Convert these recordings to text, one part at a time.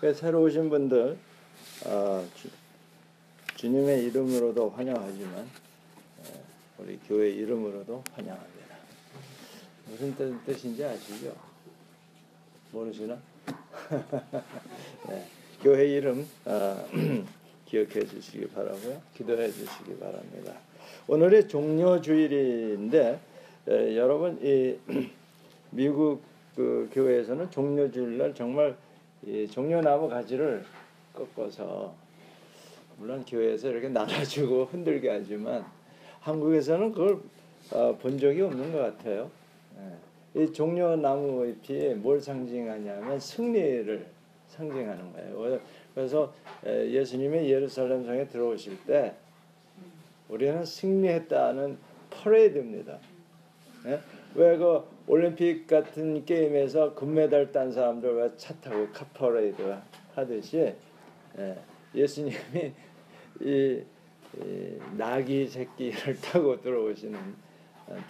새로 오신 분들 주님의 이름으로도 환영하지만 우리 교회 이름으로도 환영합니다. 무슨 뜻인지 아시죠? 모르시나? 네, 교회 이름 기억해 주시기 바라고요. 기도해 주시기 바랍니다. 오늘이 종료주일인데 여러분 이 미국 그 교회에서는 종료주일날 정말 이 종려나무 가지를 꺾어서 물론 교회에서 이렇게 나눠주고 흔들게 하지만 한국에서는 그걸 본 적이 없는 것 같아요. 이 종려나무 잎이 뭘 상징하냐면 승리를 상징하는 거예요. 그래서 예수님이 예루살렘 성에 들어오실 때 우리는 승리했다는 퍼레이드입니다. 왜 그 올림픽 같은 게임에서 금메달 딴 사람들 왜 차 타고 카퍼레이드 하듯이 예수님이 이 나귀 새끼를 타고 들어오시는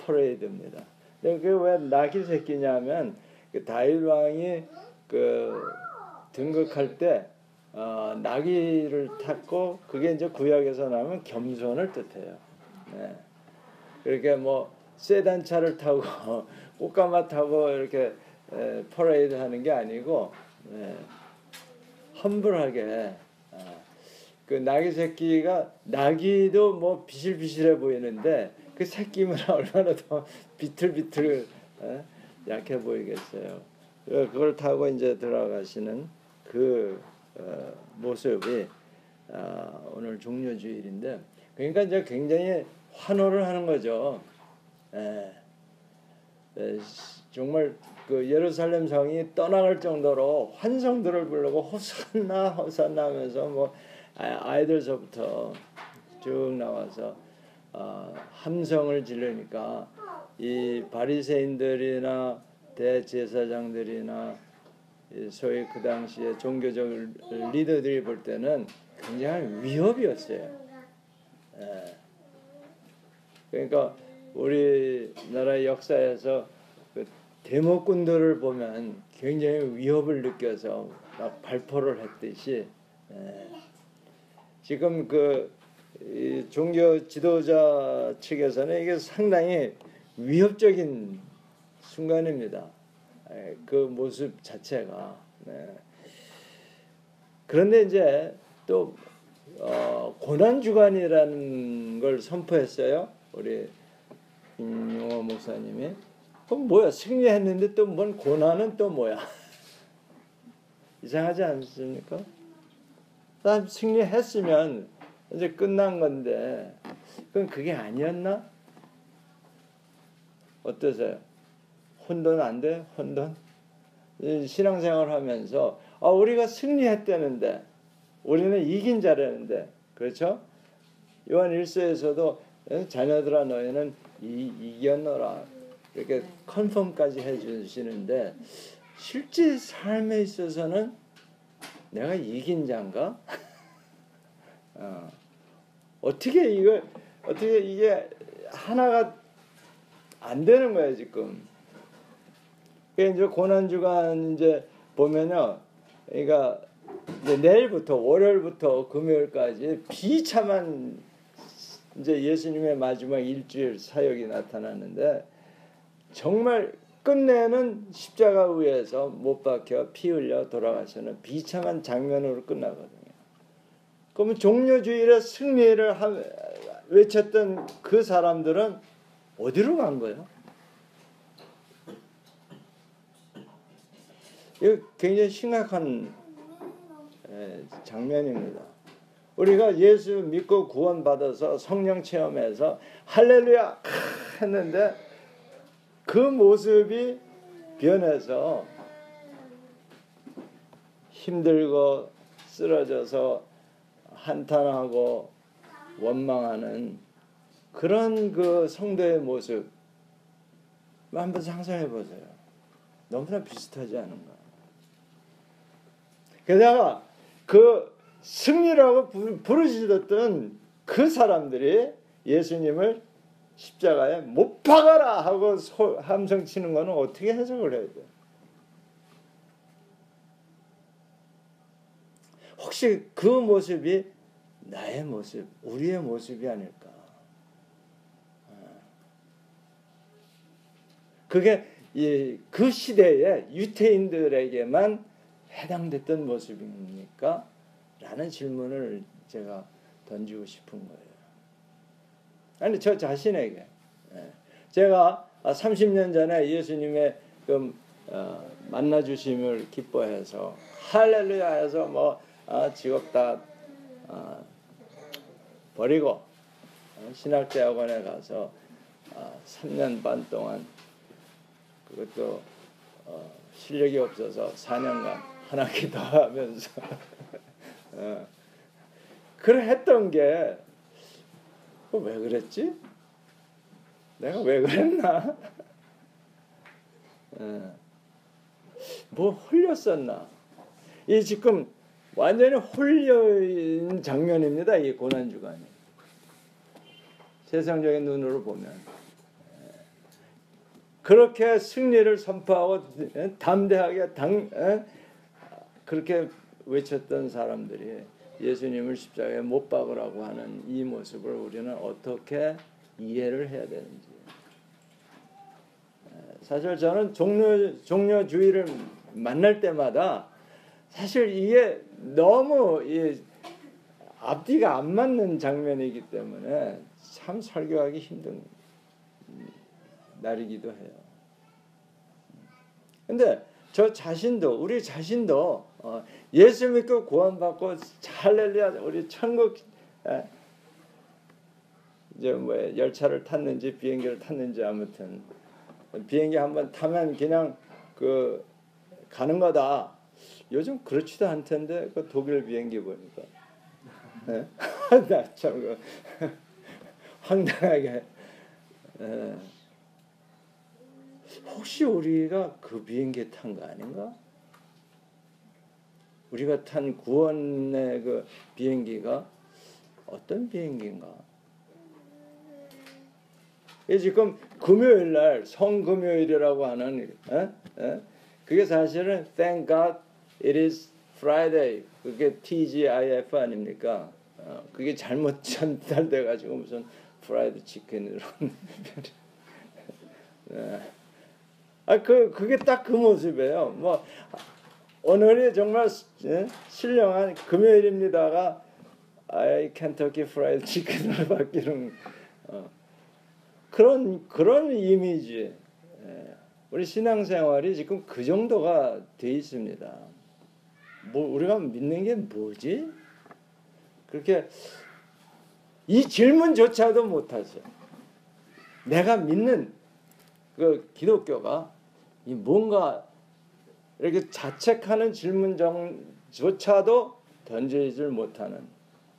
퍼레이드입니다. 그게 왜 나귀 새끼냐면 그 다윗 왕이 그 등극할 때 나귀를 탔고 그게 이제 구약에서 나오면 겸손을 뜻해요. 그렇게 뭐 세단차를 타고 꽃가마 타고 이렇게 퍼레이드 하는 게 아니고 험블하게 그 나귀 새끼가 나귀도 뭐 비실비실해 보이는데 그 새끼면 얼마나 더 비틀비틀 약해 보이겠어요. 그걸 타고 이제 들어가시는 그 모습이 오늘 종료주일인데 그러니까 이제 굉장히 환호를 하는 거죠. 정말 그 예루살렘 성이 떠나갈 정도로 환성들을 부르고 호산나 호산나 하면서 뭐 아이들서부터 쭉 나와서 함성을 지르니까 이 바리새인들이나 대제사장들이나 소위 그 당시에 종교적 리더들이 볼 때는 굉장히 위협이었어요. 그러니까 우리나라 역사에서 그 데모꾼들을 보면 굉장히 위협을 느껴서 막 발포를 했듯이 지금 그 종교 지도자 측에서는 이게 상당히 위협적인 순간입니다. 그 모습 자체가. 그런데 이제 또 고난주간이라는 걸 선포했어요. 우리 김용호 목사님이. 그럼 뭐야? 승리했는데 또 뭔 고난은 또 뭐야? 이상하지 않습니까? 난 승리했으면 이제 끝난 건데 그럼 그게 아니었나? 어떠세요? 혼돈 안 돼? 혼돈? 신앙생활 하면서 우리가 승리했다는데 우리는 이긴 자라는데 그렇죠? 요한 1서에서도 자녀들아 너희는 이겼노라 이렇게 컨펌까지 해주시는데 실제 삶에 있어서는 내가 이긴 자인가? 어떻게 이게 하나가 안 되는 거야 지금. 이제 고난주간 이제 보면요, 그러니까 이제 내일부터 월요일부터 금요일까지 비참한 이제 예수님의 마지막 일주일 사역이 나타나는데 정말 끝내는 십자가 위에서 못 박혀 피 흘려 돌아가시는 비참한 장면으로 끝나거든요. 그러면 종료주일에 승리를 외쳤던 그 사람들은 어디로 간 거예요? 이거 굉장히 심각한 장면입니다. 우리가 예수 믿고 구원받아서 성령 체험해서 할렐루야 했는데 그 모습이 변해서 힘들고 쓰러져서 한탄하고 원망하는 그런 그 성도의 모습 한번 상상해 보세요. 너무나 비슷하지 않은가? 게다가 그 승리라고 부르짖었던 그 사람들이 예수님을 십자가에 못 박아라 하고 함성 치는 거는 어떻게 해석을 해야 돼요? 혹시 그 모습이 나의 모습, 우리의 모습이 아닐까? 그게 그 시대에 유태인들에게만 해당됐던 모습입니까? 라는 질문을 제가 던지고 싶은 거예요. 아니, 저 자신에게. 제가 30년 전에 예수님의 만나 주심을 기뻐해서 할렐루야 해서 뭐 직업 다 버리고 신학대학원에 가서 3년 반 동안, 그것도 실력이 없어서 4년간 한 학기 더 하면서 그래 했던 게 왜 그랬지? 내가 왜 그랬나? 뭐 홀렸었나? 이 지금 완전히 홀려인 장면입니다. 이 고난주간이. 세상적인 눈으로 보면 그렇게 승리를 선포하고 담대하게 그렇게 외쳤던 사람들이 예수님을 십자가에 못 박으라고 하는 이 모습을 우리는 어떻게 이해를 해야 되는지. 사실 저는 종료주의를 만날 때마다 사실 이게 너무 앞뒤가 안 맞는 장면이기 때문에 참 설교하기 힘든 날이기도 해요. 근데 저 자신도, 우리 자신도 예수 믿고 구원받고 할렐루야 우리 천국 이제 뭐 열차를 탔는지 비행기를 탔는지 아무튼 비행기 한번 타면 그냥 가는 거다. 요즘 그렇지도 않던데 그 독일 비행기 보니까 나 참 황당하게. 혹시 우리가 그 비행기 탄 거 아닌가? 우리가 탄 구원의 그 비행기가 어떤 비행기인가? 지금 금요일 날 성금요일이라고 하는 그게 사실은 Thank God it is Friday, 그게 TGIF 아닙니까? 그게 잘못 전달돼 가지고 무슨 프라이드 치킨으로 그게 딱 그 모습이에요. 뭐 오늘이 정말 신령한 금요일입니다가 켄터키 프라이드 치킨으로 바뀌는 그런 이미지. 우리 신앙생활이 지금 그 정도가 돼 있습니다. 뭐 우리가 믿는 게 뭐지? 그렇게 이 질문조차도 못하죠. 내가 믿는 그 기독교가 이 뭔가 이렇게 자책하는 질문조차도 던지질 못하는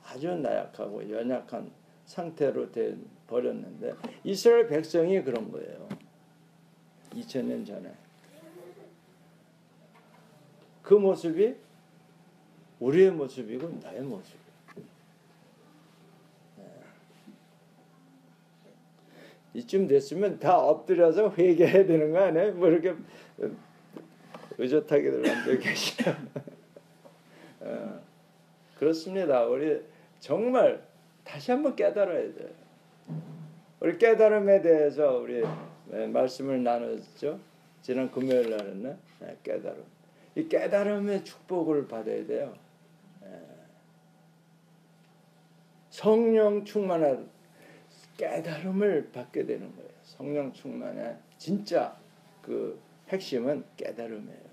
아주 나약하고 연약한 상태로 버렸는데 이스라엘 백성이 그런 거예요. 2000년 전에 그 모습이 우리의 모습이고 나의 모습. 이쯤 됐으면 다 엎드려서 회개해야 되는 거 아니에요? 뭐 이렇게 의젓하게들 앉아 계시죠. 그렇습니다. 우리 정말 다시 한번 깨달아야 돼요. 우리 깨달음에 대해서 우리 말씀을 나눴죠. 지난 금요일 날은 깨달음. 이 깨달음의 축복을 받아야 돼요. 성령 충만한 깨달음을 받게 되는 거예요. 성령 충만의 진짜 그 핵심은 깨달음이에요.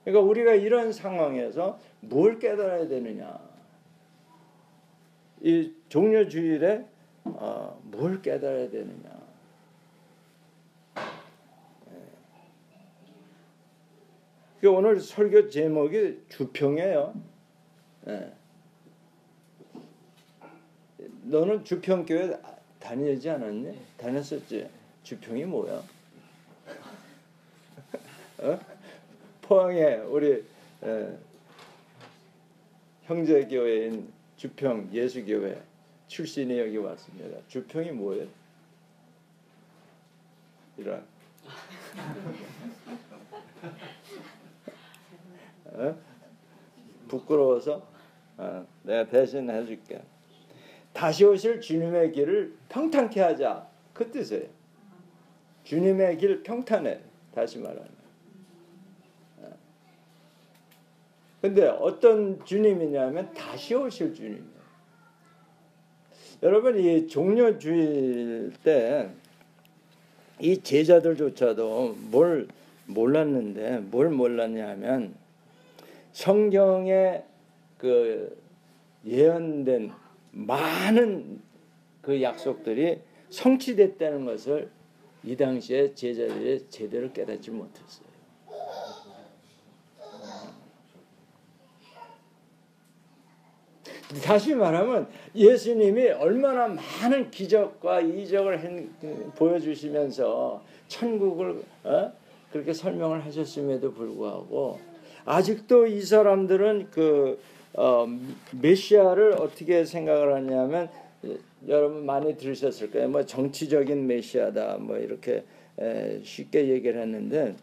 그러니까 우리가 이런 상황에서 뭘 깨달아야 되느냐? 이 종료주일에 뭘 깨달아야 되느냐? 오늘 설교 제목이 주평이에요. 너는 주평교회 다니지 않았니? 다녔었지. 주평이 뭐야? 포항에 우리 형제교회인 주평 예수교회 출신이 여기 왔습니다. 주평이 뭐예요? 이런 부끄러워서 내가 대신 해줄게. 다시 오실 주님의 길을 평탄케 하자. 그 뜻이에요. 주님의 길 평탄해. 다시 말하면. 근데 어떤 주님이냐면 다시 오실 주님이에요. 여러분 이 종려주일 때 이 제자들조차도 뭘 몰랐냐 하면 성경에 그 예언된 많은 그 약속들이 성취됐다는 것을 이 당시에 제자들이 제대로 깨닫지 못했어요. 다시 말하면 예수님이 얼마나 많은 기적과 이적을 보여주시면서 천국을 그렇게 설명을 하셨음에도 불구하고 아직도 이 사람들은 그 메시아를 어떻게 생각을 하냐면 여러분 많이 들으셨을 거예요. 뭐 정치적인 메시아다 뭐 이렇게 쉽게 얘기를 했는데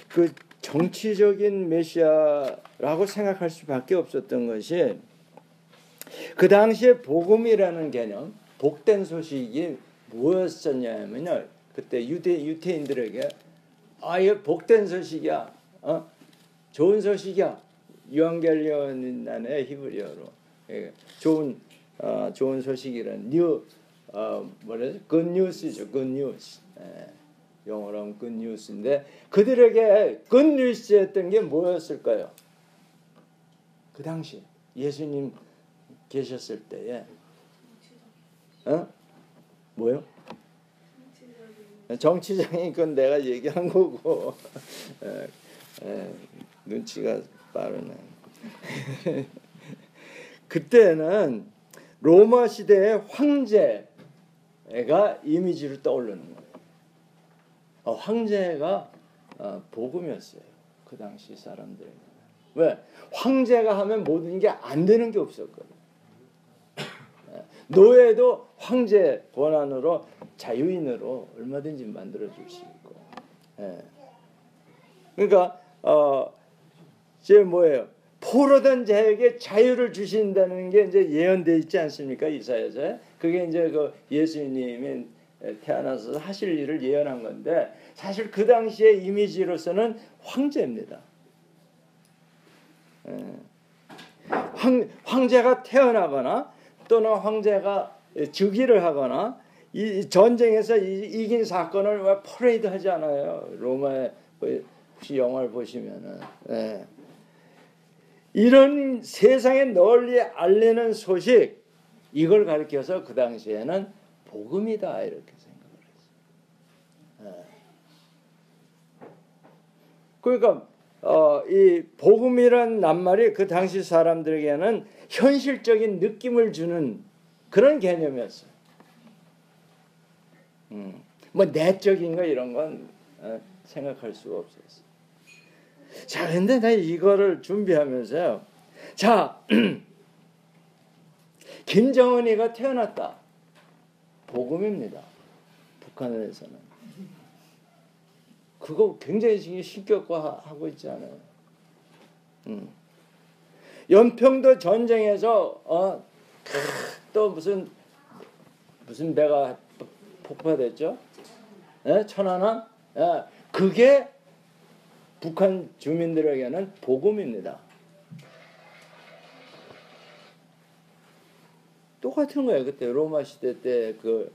그 정치적인 메시아라고 생각할 수밖에 없었던 것이 그 당시에 복음이라는 개념, 복된 소식이 무엇이었냐면요. 그때 유대인들에게 이거 복된 소식이야, 좋은 소식이야. 유앙겔리온이라는 히브리어로 좋은 소식이란 good news죠, good news. 영어로 하면 good news인데 그들에게 good news였던 게 뭐였을까요? 그 당시 예수님 계셨을 때에 뭐요? 정치적인 건 내가 얘기한 거고 눈치가 빠르네. 그때는 로마 시대의 황제가 이미지로 떠오르는 거예요. 황제가 복음이었어요. 그 당시 사람들에게. 왜? 황제가 하면 모든 게 안 되는 게 없었거든요. 노예도 황제 권한으로 자유인으로 얼마든지 만들어줄 수 있고. 그러니까 이제 뭐예요? 포로된 자에게 자유를 주신다는 게 이제 예언되어 있지 않습니까? 이사야서에. 그게 이제 그 예수님이 태어나서 하실 일을 예언한 건데 사실 그 당시의 이미지로서는 황제입니다. 황제가 태어나거나 또는 황제가 즉위를 하거나 이 전쟁에서 이긴 사건을 왜 퍼레이드 하지 않아요? 로마의 혹시 영화를 보시면은 이런 세상에 널리 알리는 소식 이걸 가리켜서 그 당시에는 복음이다 이렇게 생각을 했어요. 그러니까 이 복음이란 낱말이 그 당시 사람들에게는 현실적인 느낌을 주는 그런 개념이었어요. 뭐 내적인 거 이런 건 생각할 수가 없었어요. 자, 근데 내가 이거를 준비하면서요. 자, 김정은이가 태어났다. 복음입니다. 북한에서는. 그거 굉장히 지금 신격화하고 있지 않아요. 연평도 전쟁에서 또 무슨 배가 폭파됐죠? 천안함? 그게 북한 주민들에게는 복음입니다. 똑같은 거예요. 그때 로마 시대 때 그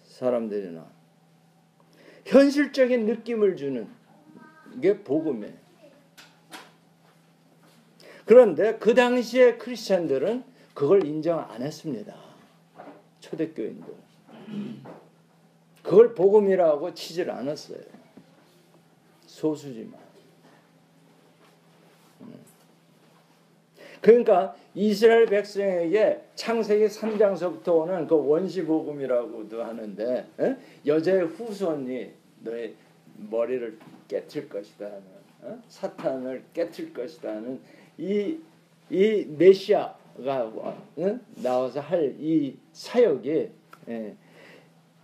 사람들이나 현실적인 느낌을 주는 게 복음이에요. 그런데 그 당시에 크리스찬들은 그걸 인정 안 했습니다. 초대교인들. 그걸 복음이라고 치질 않았어요. 소수지만. 그러니까 이스라엘 백성에게 창세기 3장서부터 오는 그 원시복음이라고도 하는데 여자의 후손이 너의 머리를 깨트릴 것이다 하는 사탄을 깨트릴 것이다 하는 이 메시아가 나와서 할 이 사역이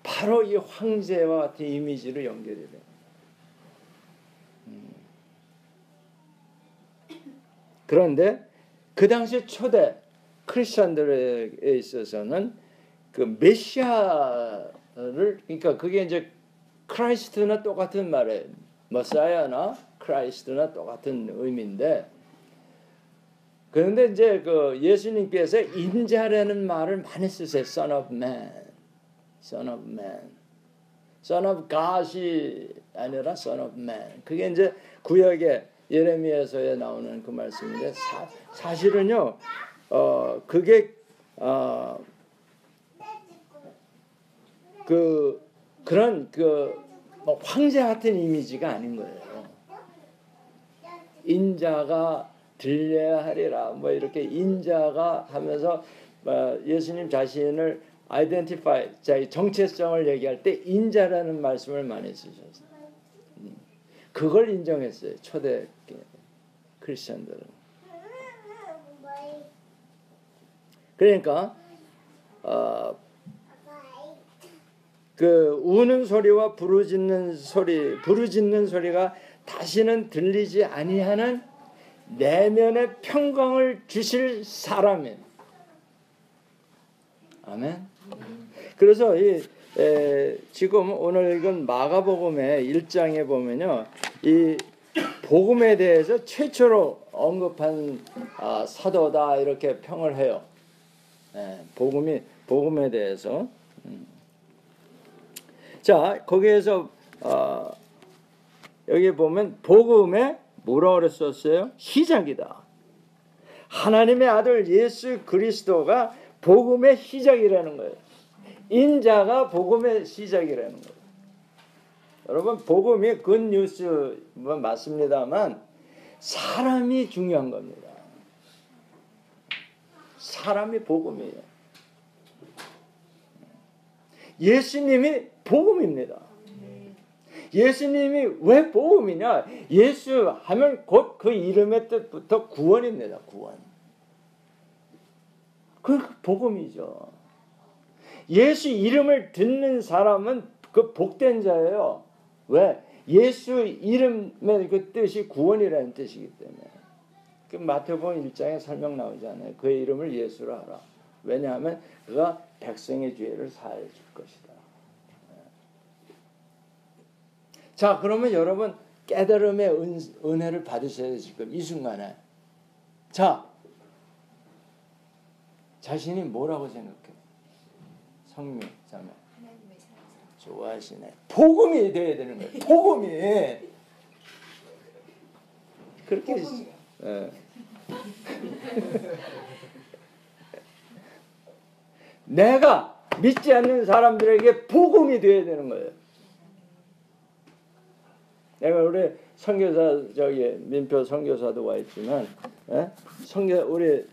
바로 이 황제와 같은 이미지로 연결이 돼요. 그런데 그 당시 초대 크리스천들에 있어서는 그 메시아를, 그러니까 그게 이제 크라이스트나 똑같은 말이에요. 머사야나 크라이스트나 똑같은 의미인데, 그런데 이제 그 예수님께서 인자라는 말을 많이 쓰세요. Son of Man, Son of Man, Son of God이 아니라 Son of Man. 그게 이제 구약의 예레미야서에 나오는 그 말씀인데, 사실은요, 그게 그런 뭐 황제 같은 이미지가 아닌 거예요. 인자가 들려야 하리라, 뭐 이렇게 인자가 하면서 예수님 자신을 아이덴티파이, 자기 정체성을 얘기할 때 인자라는 말씀을 많이 쓰셨어요. 그걸 인정했어요, 초대 크리스천들은. 그러니까 그 우는 소리와 부르짖는 소리가 다시는 들리지 아니하는 내면의 평강을 주실 사람인. 아멘. 그래서 지금 오늘 읽은 마가복음의 1장에 보면요, 이 복음에 대해서 최초로 언급한 사도다 이렇게 평을 해요. 복음에 대해서. 자, 거기에서 여기 보면 복음에 뭐라고 그랬었어요? 시작이다. 하나님의 아들 예수 그리스도가 복음의 시작이라는 거예요. 인자가 복음의 시작이라는 거예요. 여러분, 복음이 굿뉴스 맞습니다만 사람이 중요한 겁니다. 사람이 복음이에요. 예수님이 복음입니다. 예수님이 왜 복음이냐? 예수 하면 곧 그 이름의 뜻부터 구원입니다. 구원. 그 복음이죠. 예수 이름을 듣는 사람은 그 복된 자예요. 왜? 예수 이름의 그 뜻이 구원이라는 뜻이기 때문에. 그 마태복음 1장에 설명 나오잖아요. 그의 이름을 예수로 하라. 왜냐하면 그가 백성의 죄를 사하여 줄 것이다. 자, 그러면 여러분 깨달음의 은혜를 받으셔야 돼요. 지금 이 순간에. 자, 자신이 뭐라고 생각해? 성미 자매 좋아하시네. 복음이 돼야 되는 거예요. 복음이. 그렇게 내가 믿지 않는 사람들에게 복음이 돼야 되는 거예요. 내가 우리 선교사 민표 선교사도 와 있지만, 우리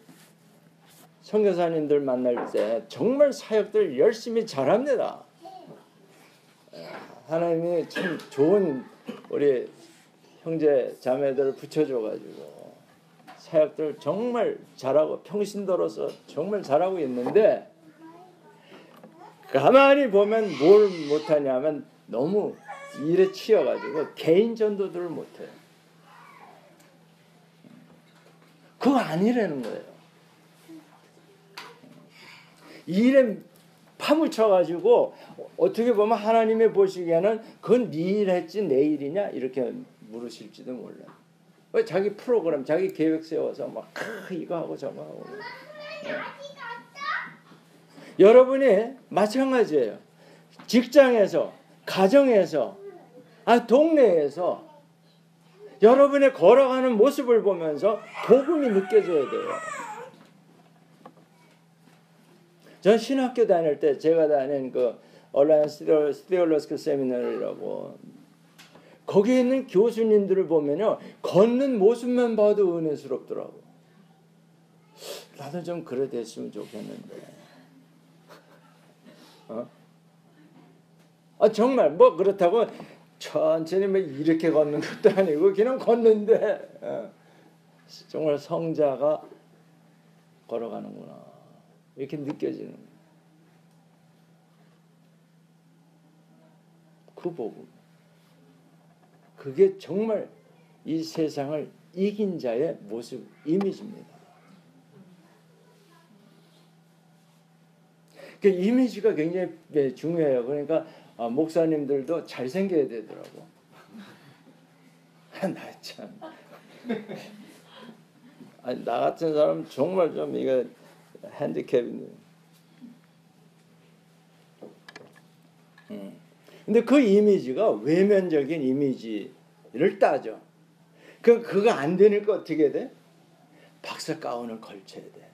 선교사님들 만날 때 정말 사역들 열심히 잘합니다. 하나님이 참 좋은 우리 형제 자매들을 붙여줘가지고 사역들 정말 잘하고 평신도로서 정말 잘하고 있는데, 가만히 보면 뭘 못하냐면 너무 일에 치여가지고 개인 전도들을 못해요. 그거 아니라는 거예요. 일에 파묻혀가지고 어떻게 보면 하나님이 보시기에는 그건 네 일 했지 내 일이냐 이렇게 물으실지도 몰라요. 왜 자기 프로그램, 자기 계획 세워서 막 이거 하고 저거 하고. 여러분이 마찬가지예요. 직장에서, 가정에서, 동네에서 여러분의 걸어가는 모습을 보면서 복음이 느껴져야 돼요. 전 신학교 다닐 때 제가 다닌 그 얼라이언스 스테올러스크 세미나리라고, 거기에 있는 교수님들을 보면요, 걷는 모습만 봐도 은혜스럽더라고. 나도 좀 그래 됐으면 좋겠는데. 정말 뭐 그렇다고 천천히 뭐 이렇게 걷는 것도 아니고 그냥 걷는데 정말 성자가 걸어가는구나 이렇게 느껴지는 거예요. 그 복음, 그게 정말 이 세상을 이긴 자의 모습, 이미지입니다. 그 이미지가 굉장히 중요해요. 그러니까 목사님들도 잘생겨야 되더라고. 나 참. 아니, 나 같은 사람 정말 좀 이거 핸디캡이네. 근데 그 이미지가 외면적인 이미지를 따져. 그거 안 되니까 어떻게 돼? 박사 가운을 걸쳐야 돼.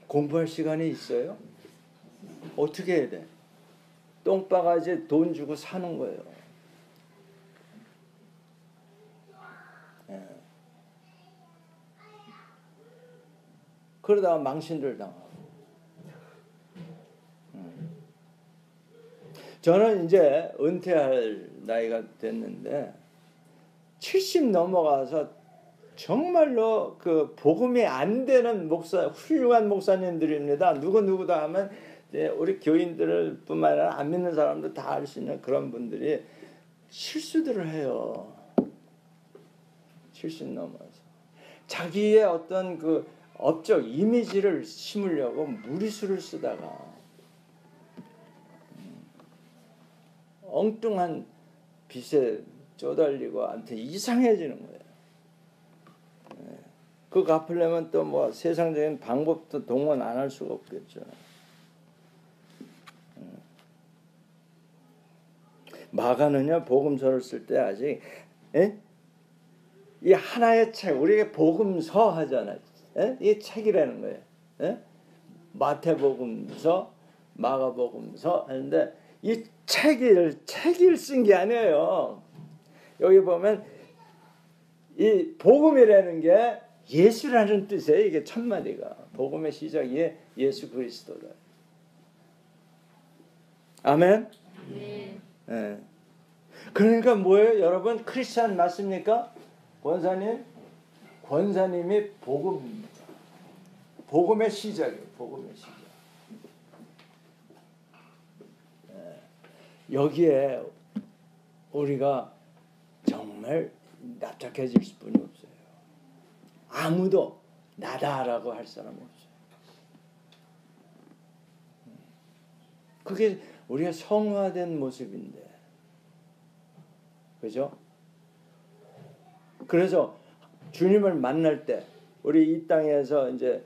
공부할 시간이 있어요? 어떻게 해야 돼? 똥바가지 돈 주고 사는 거예요. 예. 그러다가 망신들 당하고. 저는 이제 은퇴할 나이가 됐는데 70 넘어가서 정말로 그 복음이 안 되는 훌륭한 목사님들입니다. 누구누구도 하면 우리 교인들을 뿐만 아니라 안 믿는 사람도 다 알 수 있는 그런 분들이 실수들을 해요. 70 넘어서 자기의 어떤 그 업적 이미지를 심으려고 무리수를 쓰다가 엉뚱한 빚에 쪼달리고 한테 이상해지는 거예요. 그거 갚으려면 또 뭐 세상적인 방법도 동원 안 할 수가 없겠죠. 마가는요, 복음서를 쓸 때 아직 이 하나의 책, 우리가 복음서 하잖아요. 이게 책이라는 거예요. 마태복음서, 마가복음서 하는데 이 책을 쓴 게 아니에요. 여기 보면 이 복음이라는 게 예수라는 뜻이에요. 이게 첫마디가 복음의 시작이 예수 그리스도다. 아멘. 네. 네. 그러니까 뭐예요, 여러분? 크리스찬 맞습니까? 권사님? 권사님이 복음의 시작이에요. 복음의 시작. 네. 여기에 우리가 정말 납작해질 분이 없어요. 아무도 나다라고 할 사람 없어요. 그게 우리가 성화된 모습인데, 그죠? 그래서 주님을 만날 때, 우리 이 땅에서 이제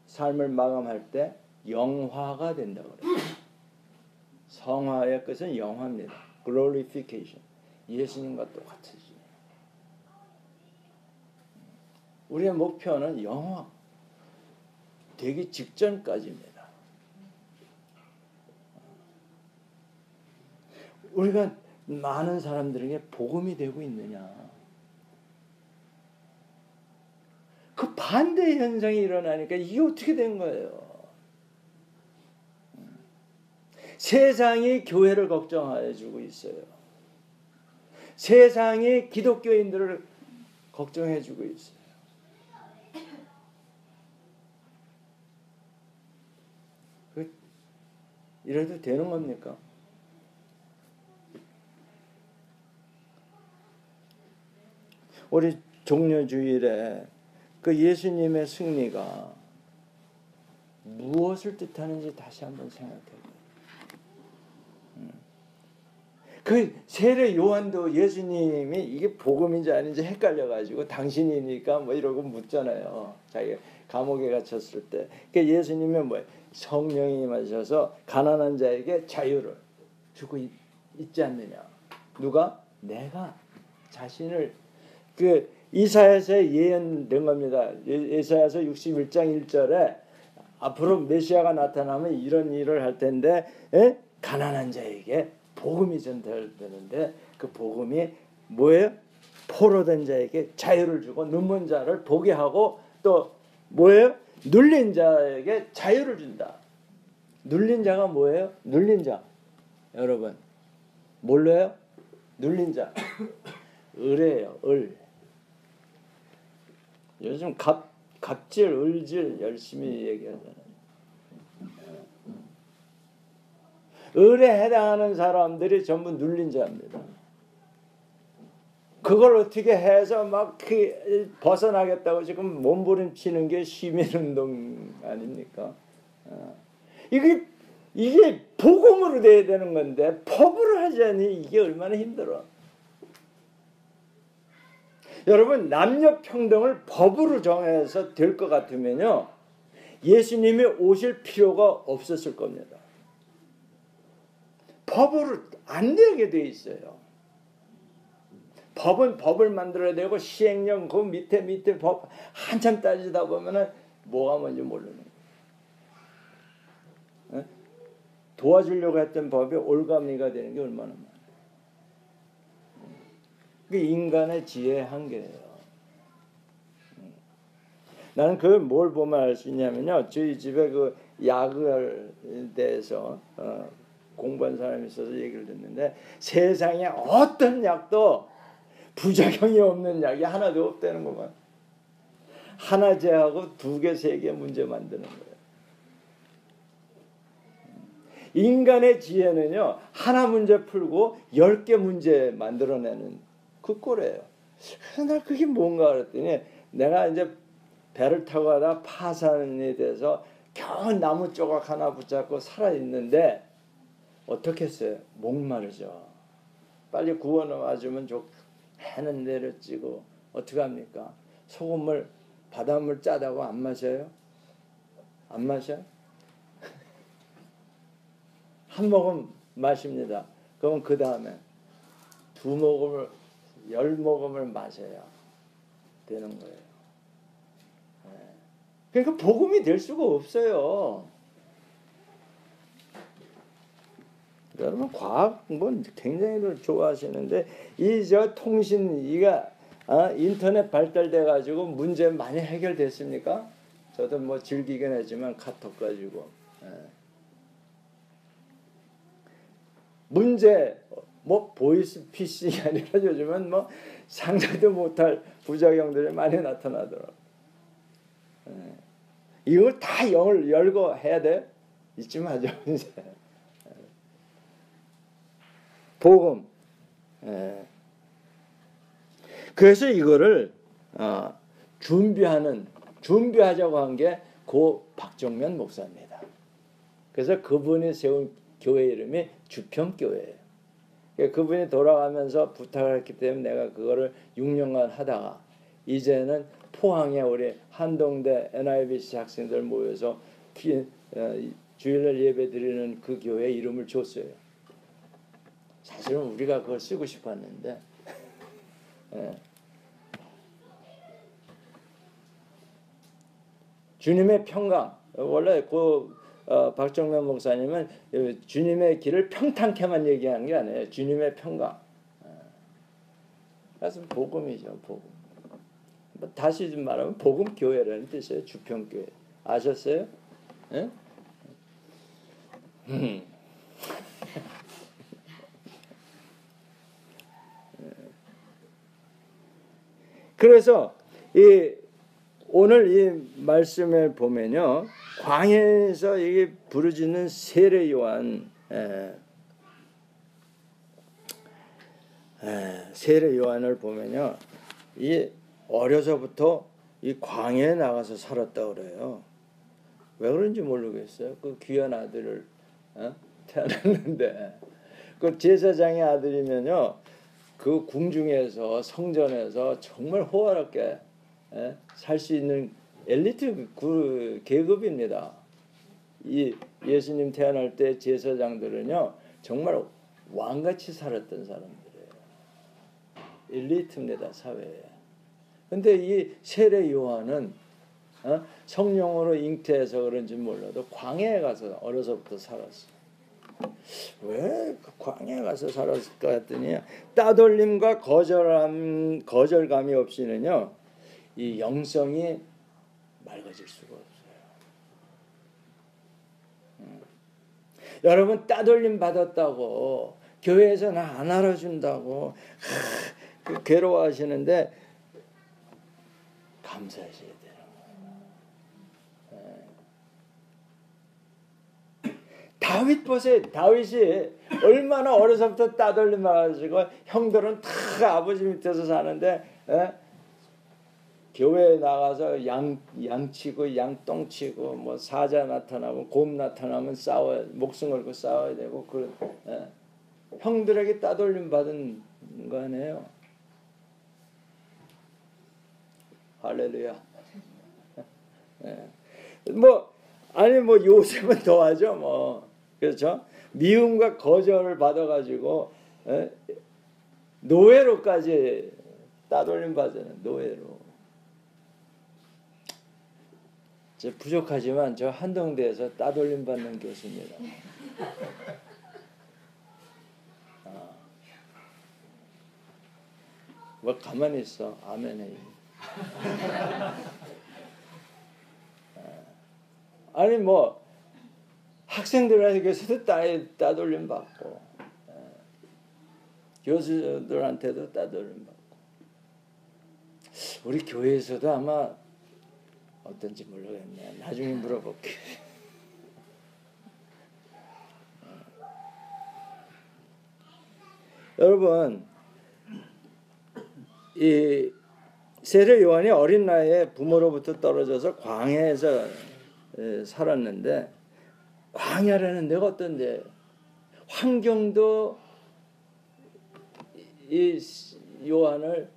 삶을 마감할 때 영화가 된다고 그래요. 성화의 끝은 영화입니다. glorification. 예수님과 똑같으시. 우리의 목표는 영화 되기 직전까지입니다. 우리가 많은 사람들에게 복음이 되고 있느냐? 그 반대 현상이 일어나니까 이게 어떻게 된 거예요? 세상이 교회를 걱정해 주고 있어요. 세상이 기독교인들을 걱정해 주고 있어요. 이래도 되는 겁니까? 우리 종려주일에 그 예수님의 승리가 무엇을 뜻하는지 다시 한번 생각해 봐요. 그 세례 요한도 예수님이 이게 복음인지 아닌지 헷갈려가지고 당신이니까 뭐 이러고 묻잖아요. 자기가 감옥에 갇혔을 때. 그 예수님이 뭐예요? 성령이 임하셔서 가난한 자에게 자유를 주고 있지 않느냐. 누가? 내가 자신을 그 이사야서에 예언된 겁니다. 이사야서 61장 1절에 앞으로 메시아가 나타나면 이런 일을 할 텐데 가난한 자에게 복음이 전달되는데 그 복음이 뭐예요? 포로된 자에게 자유를 주고 눈먼 자를 보게 하고 또 뭐예요? 눌린 자에게 자유를 준다. 눌린 자가 뭐예요? 눌린 자. 여러분 몰라요? 눌린 자. 을이에요. 을. 요즘 갑질, 을질 열심히 얘기하잖아요. 을에 해당하는 사람들이 전부 눌린 자입니다. 그걸 어떻게 해서 막 벗어나겠다고 지금 몸부림치는 게 시민운동 아닙니까? 이게 복음으로 돼야 되는 건데 법으로 하자니 이게 얼마나 힘들어. 여러분, 남녀 평등을 법으로 정해서 될 것 같으면요, 예수님이 오실 필요가 없었을 겁니다. 법으로 안 되게 돼 있어요. 법은 법을 만들어야 되고 시행령 그 밑에 법 한참 따지다 보면은 뭐가 뭔지 모르는 거예요. 도와주려고 했던 법이 올가미가 되는 게 얼마나 많아요. 그게 인간의 지혜의 한계예요. 나는 그걸 뭘 보면 알 수 있냐면요, 저희 집에 그 약을 대해서 공부한 사람이 있어서 얘기를 듣는데, 세상에 어떤 약도 부작용이 없는 약이 하나도 없다는 거만. 하나 제하고 2개, 3개 문제 만드는 거예요. 인간의 지혜는요, 하나 문제 풀고 10개 문제 만들어내는 그 꼴이에요. 그래서 나 그게 뭔가 그랬더니, 내가 이제 배를 타고 가다 파산이 돼서 겨우 나무 조각 하나 붙잡고 살아있는데 어떻게 했어요? 목마르죠. 빨리 구워놔주면 해는 내려찌고 어떻게 합니까? 소금물, 바닷물 짜다고 안 마셔요? 안 마셔? 한 모금 마십니다. 그럼 그 다음에 2모금을 10모금을 마셔야 되는 거예요. 그러니까 복음이 될 수가 없어요. 여러분, 과학 뭐 굉장히 좋아하시는데 통신 인터넷 발달돼 가지고 문제 많이 해결됐습니까? 저도 뭐 즐기긴 하지만 카톡 가지고 문제 뭐 보이스 피싱이 아니라 요즘은 뭐 상상도 못할 부작용들이 많이 나타나더라고요. 이걸 다 열고 해야 돼? 이쯤 하죠. 이제. 복음. 그래서 이거를 준비하자고 한 게 고 박정면 목사입니다. 그래서 그분이 세운 교회 이름이 주평교회예요. 그분이 돌아가면서 부탁을 했기 때문에 내가 그거를 6년간 하다가 이제는 포항에 우리 한동대 NIBC 학생들 모여서 주일날 예배 드리는 그 교회 이름을 줬어요. 사실은 우리가 그걸 쓰고 싶었는데 주님의 평강. 원래 박정면 목사님은 주님의 길을 평탄케만 얘기하는 게 아니에요. 주님의 평강. 그래서 복음이죠. 복음. 다시 좀 말하면 복음교회라는 뜻이에요. 주평교회. 아셨어요? 예? 그래서 오늘 이 말씀을 보면요, 광야에서 이게 부르짖는 세례 요한, 세례 요한을 보면요, 이 어려서부터 이 광야에 나가서 살았다 그래요. 왜 그런지 모르겠어요. 그 귀한 아들을 태어났는데 그 제사장의 아들이면요, 그 궁중에서 성전에서 정말 호화롭게 살 수 있는 엘리트 그 계급입니다. 이 예수님 태어날 때 제사장들은요 정말 왕같이 살았던 사람들이에요. 엘리트입니다, 사회에. 근데 이 세례 요한은 성령으로 잉태해서 그런지 몰라도 광야에 가서 어려서부터 살았어. 왜 광야에 가서 살았을까 했더니 따돌림과 거절감이 없이는요 이 영성이 맑아질 수가 없어요. 여러분, 따돌림 받았다고 교회에서 나 안 알아준다고 괴로워하시는데 감사하셔야 돼요. 다윗 보세요. 다윗이 얼마나 어려서부터 따돌림 맞아가지고 형들은 다 아버지 밑에서 사는데 교회에 나가서 양 치고 양똥 치고 뭐 사자 나타나면 곰 나타나면 싸워야 목숨 걸고 싸워야 되고 형들에게 따돌림 받은 거 아니에요. 할렐루야. 뭐 요셉은 더하죠 뭐. 그렇죠? 미움과 거절을 받아가지고 노예로까지 따돌림 받는 노예로. 부족하지만 저 한동대에서 따돌림 받는 교수입니다. 뭐 가만히 있어. 아멘해. 아니 뭐 학생들에게서도 따돌림 받고 교수들한테도 따돌림 받고 우리 교회에서도 아마 어떤지 모르겠네. 나중에 물어볼게. 여러분, 이 세례 요한이 어린 나이에 부모로부터 떨어져서 광야에서 살았는데 광야라는 데가 어떤데 환경도 이 요한을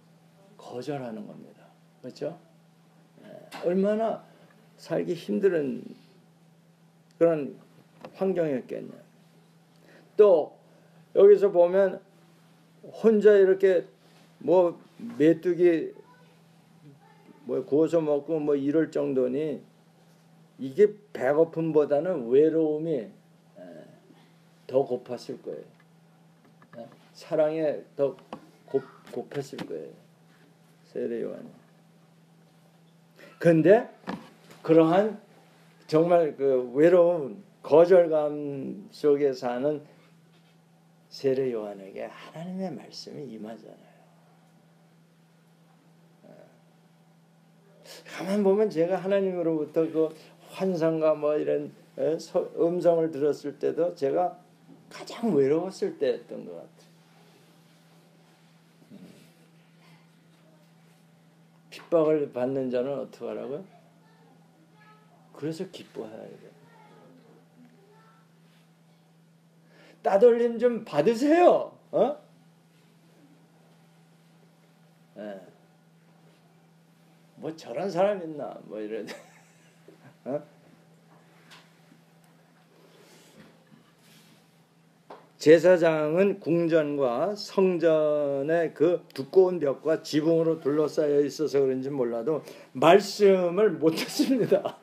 거절하는 겁니다. 그렇죠? 얼마나 살기 힘든 그런 환경이었겠냐. 또 여기서 보면 혼자 이렇게 뭐 메뚜기 뭐 구워서 먹고 뭐 이럴 정도니 이게 배고픔보다는 외로움이 더 고팠을 거예요. 사랑에 더 고팠을 거예요. 세례 요한이. 그런데 그러한 정말 그 외로운 거절감 속에 사는 세례 요한에게 하나님의 말씀이 임하잖아요. 가만 보면 제가 하나님으로부터 그 환상과 뭐 이런 음성을 들었을 때도 제가 가장 외로웠을 때였던 것 같아요. 핍박을 받는 자는 어떻게 하라고요? 그래서 기뻐해야 돼요. 따돌림 좀 받으세요. 뭐 저런 사람 있나 뭐 이런. 제사장은 궁전과 성전의 그 두꺼운 벽과 지붕으로 둘러싸여 있어서 그런지 몰라도 말씀을 못했습니다.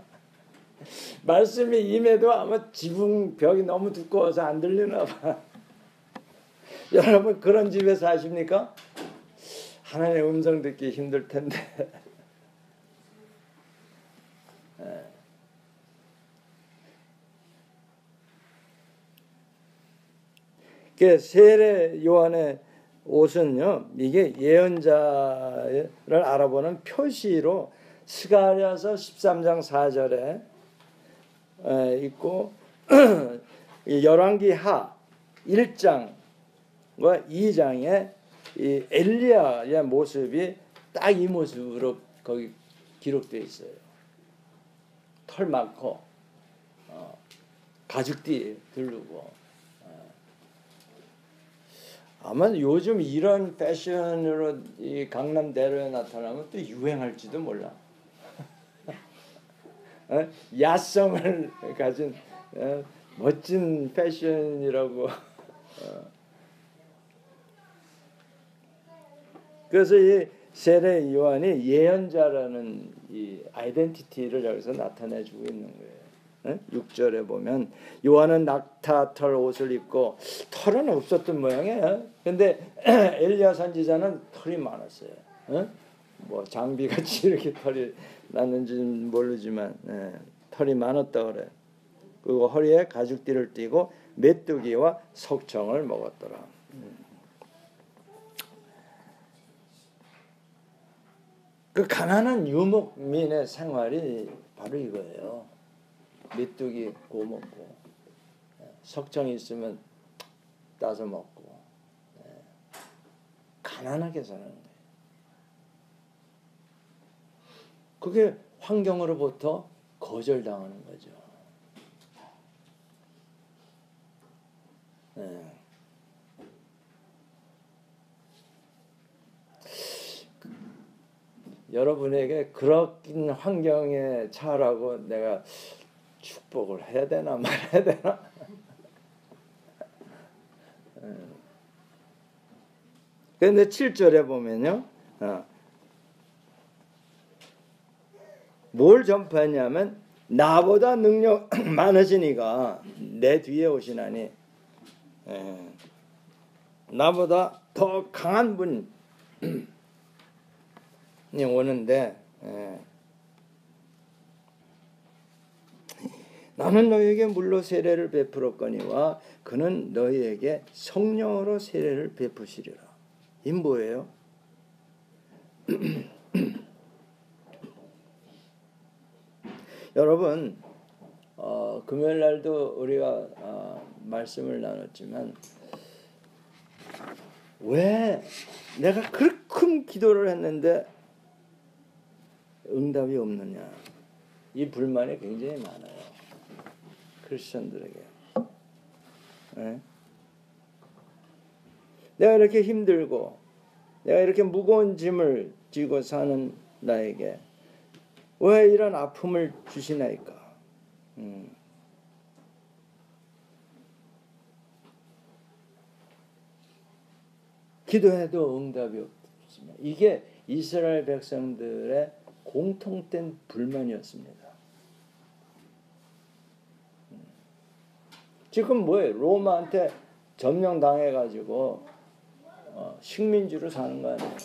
말씀이 임해도 아마 지붕 벽이 너무 두꺼워서 안 들리나 봐. 여러분 그런 집에 사십니까? 하나님의 음성 듣기 힘들 텐데. 그 세례 요한의 옷은요, 이게 예언자를 알아보는 표시로 스가랴서 13장 4절에 있고 열왕기하 1장과 2장에 이 엘리야의 모습이 딱 이 모습으로 거기 기록되어 있어요. 털 많고 가죽띠 두르고. 아마 요즘 이런 패션으로 이 강남대로에 나타나면 또 유행할지도 몰라. 야성을 가진 멋진 패션이라고. 그래서 이 세례 요한이 예언자라는 이 아이덴티티를 여기서 나타내주고 있는 거예요. 6절에 보면 요한은 낙타털 옷을 입고 털은 없었던 모양이에요. 근데 엘리야 선지자는 털이 많았어요. 뭐 장비같이 이렇게 털이 났는지는 모르지만 털이 많았다 그래. 그리고 허리에 가죽띠를 띠고 메뚜기와 석청을 먹었더라. 그 가난한 유목민의 생활이 바로 이거예요. 메뚜기 구워 먹고 석청이 있으면 따서 먹고 가난하게 사는 거예요. 그게 환경으로부터 거절당하는 거죠. 여러분에게 그런 환경에 처하라고 내가 축복을 해야 되나 말아야 되나? 그런데 7절에 보면요. 뭘 전파했냐면 나보다 능력 많으시니가 내 뒤에 오시나니 나보다 더 강한 분이 오는데 나는 너희에게 물로 세례를 베풀었거니와 그는 너희에게 성령으로 세례를 베푸시리라. 이 뭐예요? 여러분 금요일 날도 우리가 말씀을 나눴지만 왜 내가 그렇게 큰 기도를 했는데 응답이 없느냐, 이 불만이 굉장히 많아요, 크리스천들에게. 내가 이렇게 힘들고 내가 이렇게 무거운 짐을 지고 사는 나에게 왜 이런 아픔을 주시나이까? 기도해도 응답이 없으면 이게 이스라엘 백성들의 공통된 불만이었습니다. 지금 뭐예요? 로마한테 점령당해가지고 식민지로 사는 거 아니에요.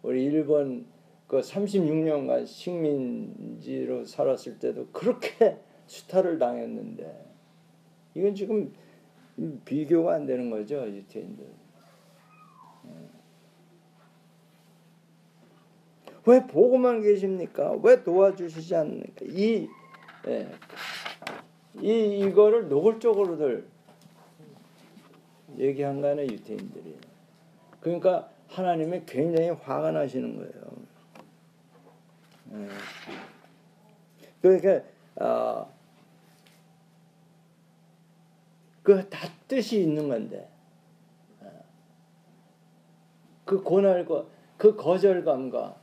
우리 일본 그 36년간 식민지로 살았을 때도 그렇게 수탈을 당했는데 이건 지금 비교가 안 되는 거죠, 유태인들. 왜 보고만 계십니까? 왜 도와주시지 않습니까? 이거를 노골적으로들 얘기한 거 아니에요, 유태인들이. 그러니까 하나님이 굉장히 화가 나시는 거예요. 그러니까 그 다 뜻이 있는 건데 그 고날과 그 거절감과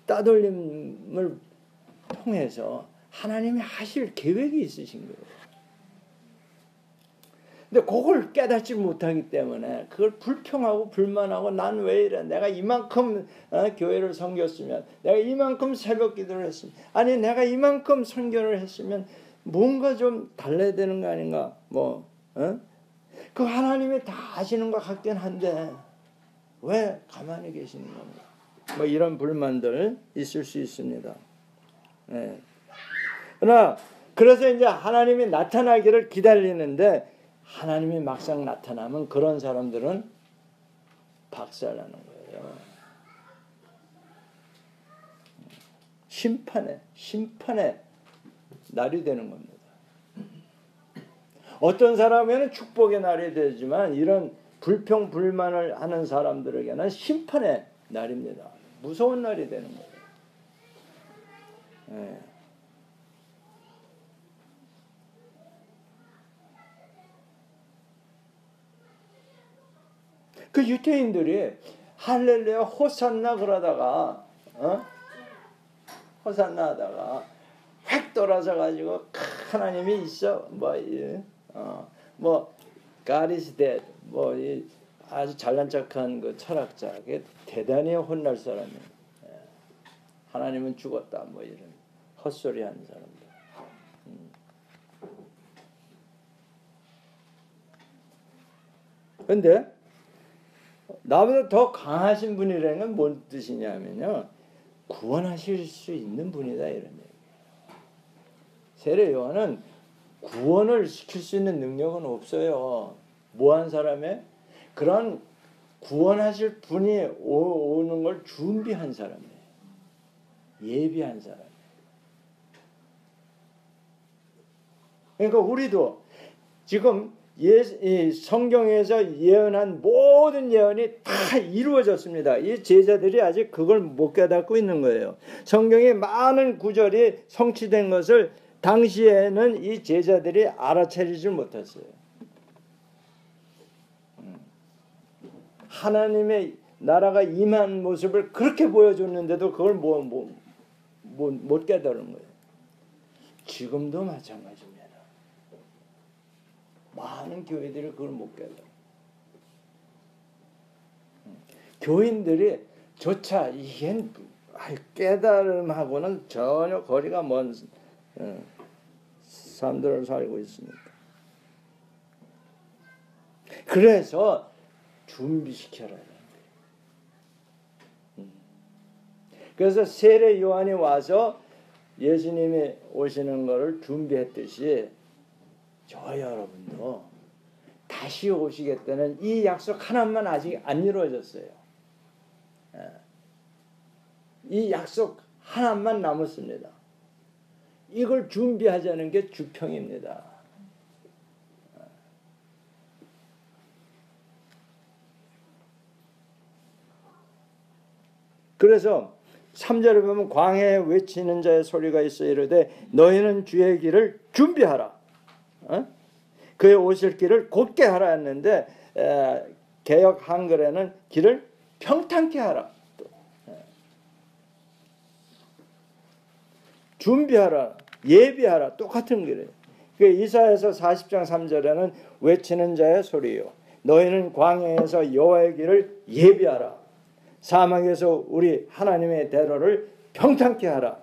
따돌림을 통해서 하나님이 하실 계획이 있으신 거예요. 근데 그걸 깨닫지 못하기 때문에 그걸 불평하고 불만하고 난 왜 이래, 내가 이만큼 교회를 섬겼으면, 내가 이만큼 새벽 기도를 했으면, 아니 내가 이만큼 선교를 했으면 뭔가 좀 달라야 되는 거 아닌가, 그 하나님이 다 아시는 것 같긴 한데 왜 가만히 계시는 건가, 이런 불만들 있을 수 있습니다. 그러나 그래서 이제 하나님이 나타나기를 기다리는데 하나님이 막상 나타나면 그런 사람들은 박살나는 거예요. 심판의 날이 되는 겁니다. 어떤 사람에게는 축복의 날이 되지만 이런 불평 불만을 하는 사람들에게는 심판의 날입니다. 무서운 날이 되는 거예요. 그 유태인들이 할렐루야 호산나 그러다가 호산나 하다가 획 돌아서 가지고 하나님이 있어, God is dead, 아주 잘난 척한 그 철학자, 대단히 혼날 사람이에요. 하나님은 죽었다, 이런 헛소리 하는 사람들. 근데 나보다 더 강하신 분이라는 건 뭔 뜻이냐면요, 구원하실 수 있는 분이다, 이런 얘기예요. 세례 요한은 구원을 시킬 수 있는 능력은 없어요. 뭐한 사람에 그런 구원하실 분이 오는 걸 준비한 사람이에요. 예비한 사람이에요. 그러니까 우리도 지금 이 성경에서 예언한 모든 예언이 다 이루어졌습니다. 이 제자들이 아직 그걸 못 깨닫고 있는 거예요. 성경의 많은 구절이 성취된 것을 당시에는 이 제자들이 알아차리지 못했어요. 하나님의 나라가 임한 모습을 그렇게 보여줬는데도 그걸 못 깨달은 거예요. 지금도 마찬가지입니다. 많은 교회들이 그걸 못 깨달아요. 교인들이 조차 이게 깨달음하고는 전혀 거리가 먼 사람들을 살고 있습니다. 그래서 준비시켜라. 그래서 세례 요한이 와서 예수님이 오시는 것을 준비했듯이 저 여러분도 다시 오시겠다는 이 약속 하나만 아직 안 이루어졌어요. 이 약속 하나만 남았습니다. 이걸 준비하자는 게 주평입니다. 그래서 3절에 보면 광야에 외치는 자의 소리가 있어 이르되 너희는 주의 길을 준비하라. 그의 오실 길을 곧게 하라 했는데 개역 한글에는 길을 평탄케 하라. 준비하라. 예비하라. 똑같은 길이에요. 이사야서 40장 3절에는 외치는 자의 소리요. 너희는 광야에서 여호와의 길을 예비하라. 사막에서 우리 하나님의 대로를 평탄케 하라.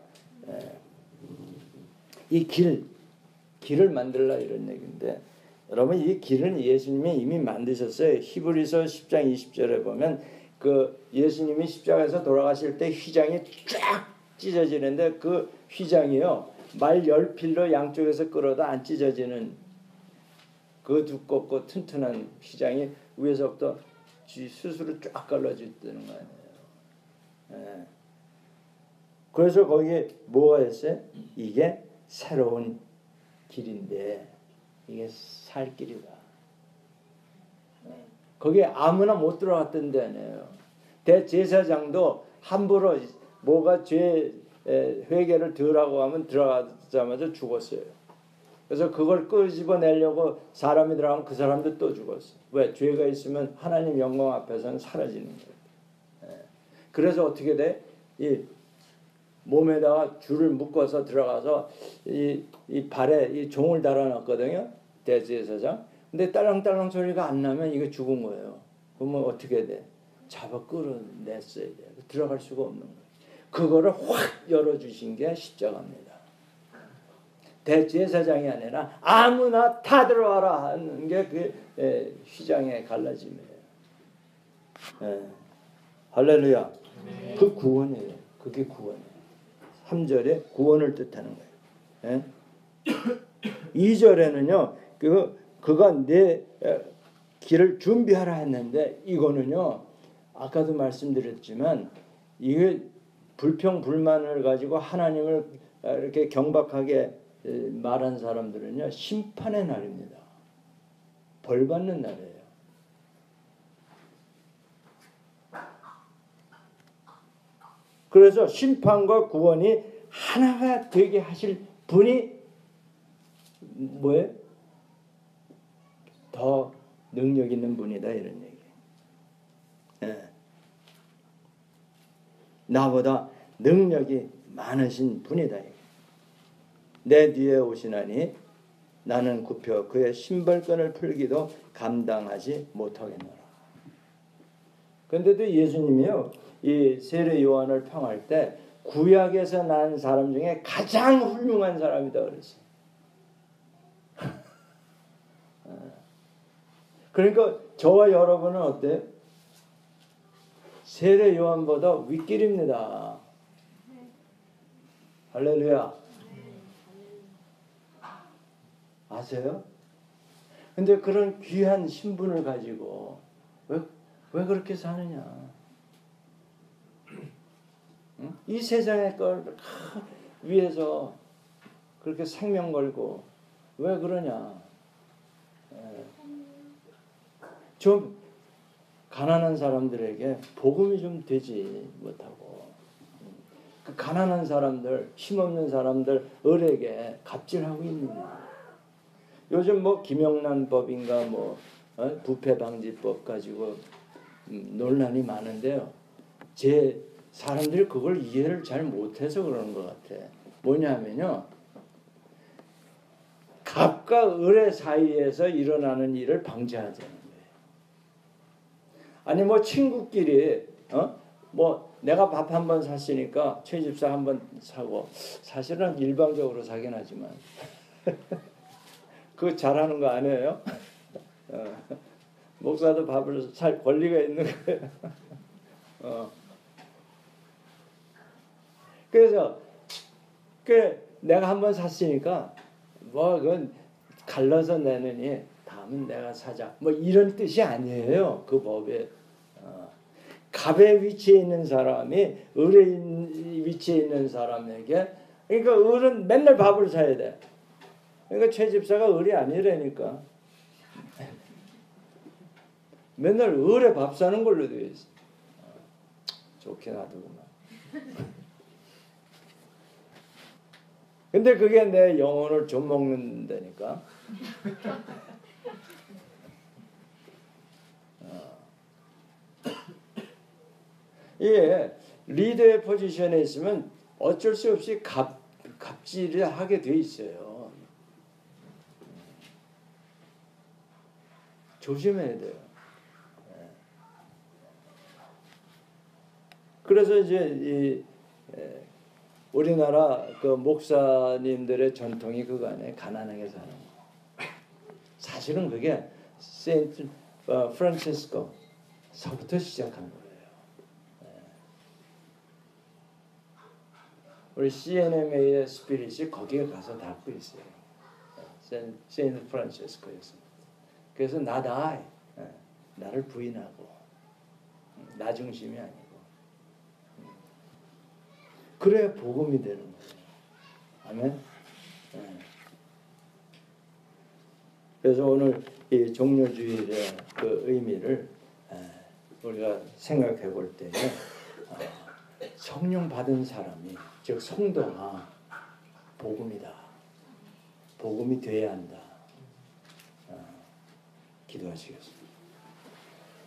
이 길을 만들라 이런 얘기인데 여러분 이 길은 예수님이 이미 만드셨어요. 히브리서 10장 20절에 보면 그 예수님이 십자가에서 돌아가실 때 휘장이 쫙 찢어지는데 그 휘장이요 말 10필로 양쪽에서 끌어도 안 찢어지는 그 두껍고 튼튼한 휘장이 위에서부터 스스로 쫙 갈라졌다는 거 아니에요. 그래서 거기에 뭐가 있어요? 이게 새로운 길인데 이게 살 길이다. 거기에 아무나 못 들어갔던 데 아니에요. 대제사장도 함부로 뭐가 죄 회개를 덜하고 하면 들어가자마자 죽었어요. 그래서 그걸 끄집어내려고 사람이 들어가면 그 사람도 또 죽었어요. 왜? 죄가 있으면 하나님 영광 앞에서는 사라지는 거예요. 그래서 어떻게 돼? 이 몸에다가 줄을 묶어서 들어가서 이 발에 이 종을 달아놨거든요. 대제사장. 근데 딸랑딸랑 소리가 안 나면 이게 죽은 거예요. 그러면 어떻게 돼? 잡아 끌어냈어야 돼. 들어갈 수가 없는 거예요. 그거를 확 열어주신 게 십자가입니다. 대제사장이 아니라 아무나 다 들어와라 하는 게 그 휘장의 갈라짐이에요. 할렐루야. 그 구원이에요. 그게 구원이에요. 3절에 구원을 뜻하는 거예요. 2절에는요. 그가 내 길을 준비하라 했는데 이거는요. 아까도 말씀드렸지만 이게 불평 불만을 가지고 하나님을 이렇게 경박하게 말한 사람들은요. 심판의 날입니다. 벌 받는 날이에요. 그래서 심판과 구원이 하나가 되게 하실 분이 뭐예요? 더 능력 있는 분이다 이런 얘기예요. 나보다 능력이 많으신 분이다. 내 뒤에 오시나니 나는 굽혀 그의 신발끈을 풀기도 감당하지 못하겠노라. 그런데도 예수님이요. 이 세례 요한을 평할 때 구약에서 난 사람 중에 가장 훌륭한 사람이다 그랬어요. 그러니까 저와 여러분은 어때요? 세례 요한보다 윗길입니다. 할렐루야. 아세요? 근데 그런 귀한 신분을 가지고 왜 그렇게 사느냐? 응? 이 세상의 걸 위해서 그렇게 생명 걸고 왜 그러냐? 좀 가난한 사람들에게 복음이 좀 되지 못하고 그 가난한 사람들, 힘없는 사람들 을에게 갑질하고 있느냐? 요즘 뭐 김영란 법인가 뭐 부패 방지법 가지고 논란이 많은데요. 제 사람들이 그걸 이해를 잘 못해서 그러는 것 같아. 뭐냐면요, 갑과 을의 사이에서 일어나는 일을 방지하자는 거예요. 아니 뭐 친구끼리 뭐 내가 밥 한 번 샀으니까 최 집사 한 번 사고, 사실은 일방적으로 사긴 하지만 그거 잘하는 거 아니에요? 목사도 밥을 살 권리가 있는 거예요. 그래서 내가 한 번 샀으니까 뭐 그건 갈라서 내느니 다음은 내가 사자, 뭐 이런 뜻이 아니에요. 그 법에 갑의 위치에 있는 사람이 을의 위치에 있는 사람에게, 그러니까 을은 맨날 밥을 사야 돼. 그러니까 최 집사가 을이 아니라니까. 맨날 을에 밥 사는 걸로 되어 있어. 좋게 놔두구만. 근데 그게 내 영혼을 좀 먹는다니까. 예, 리더의 포지션에 있으면 어쩔 수 없이 갑질을 하게 돼 있어요. 조심해야 돼요. 그래서 이제 우리나라 그 목사님들의 전통이 그거 아니에요. 가난하게 사는 거. 사실은 그게 세인트 프란치스코서부터 시작한 거예요. 우리 CNMA의 스피릿이 거기에 가서 닿고 있어요. 세인트 프란치스코에서. 그래서 나다, 나를 부인하고 나 중심이 아니고, 그래야 복음이 되는 거예요. 아멘. 그래서 오늘 이 종료주일의 그 의미를 우리가 생각해 볼 때에 성령 받은 사람이, 즉 성도가 복음이다. 복음이 돼야 한다. 기도하시겠습니다.